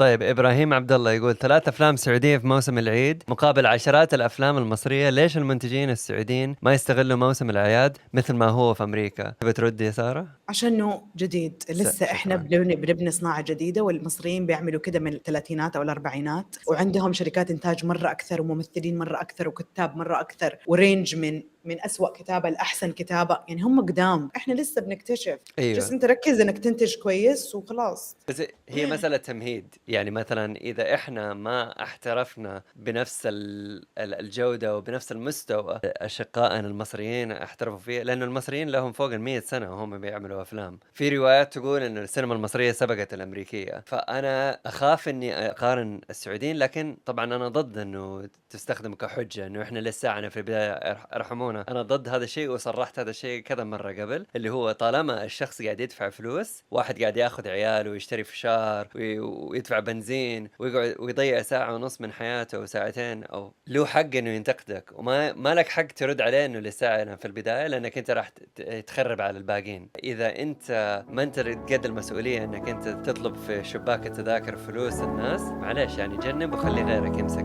طيب إبراهيم عبد الله يقول 3 أفلام سعودية في موسم العيد مقابل عشرات الأفلام المصرية، ليش المنتجين السعوديين ما يستغلوا موسم الأعياد مثل ما هو في أمريكا؟ بترد يا سارة؟ عشانه جديد، لسه احنا شكرا. بنبني صناعة جديدة، والمصريين بيعملوا كده من الثلاثينات او الاربعينات، وعندهم شركات انتاج مرة اكثر، وممثلين مرة اكثر، وكتاب مرة اكثر، ورينج من أسوأ كتابة لأحسن كتابة. يعني هم قدام، احنا لسه بنكتشف. أيوه، جس انت ركز انك تنتج كويس وخلاص. بس هي مسألة تمهيد. يعني مثلا إذا إحنا ما احترفنا بنفس الجودة وبنفس المستوى أشقائنا المصريين احترفوا فيه، لأنه المصريين لهم فوق 100 سنة وهم بيعملوا أفلام. في روايات تقول إنه السينما المصرية سبقت الأمريكية، فأنا أخاف إني أقارن السعوديين، لكن طبعا أنا ضد إنه تستخدم كحجة إنه إحنا لساعنا في البداية ارحمونا. أنا ضد هذا الشيء، وصرحت هذا الشيء كذا مرة قبل، اللي هو طالما الشخص قاعد يدفع فلوس، واحد قاعد ياخذ عياله ويشتري فشار ويدفع بنزين ويقعد ويضيع ساعة ونص من حياته أو ساعتين، أو له حق إنه ينتقدك، وما ما لك حق ترد عليه إنه لساعة في البداية، لأنك أنت راح تخرب على الباقين. إذا أنت ما أنت قد المسؤولية إنك أنت تطلب في شباك التذاكر فلوس الناس، معليش يعني جنب وخلي غيرك يمسك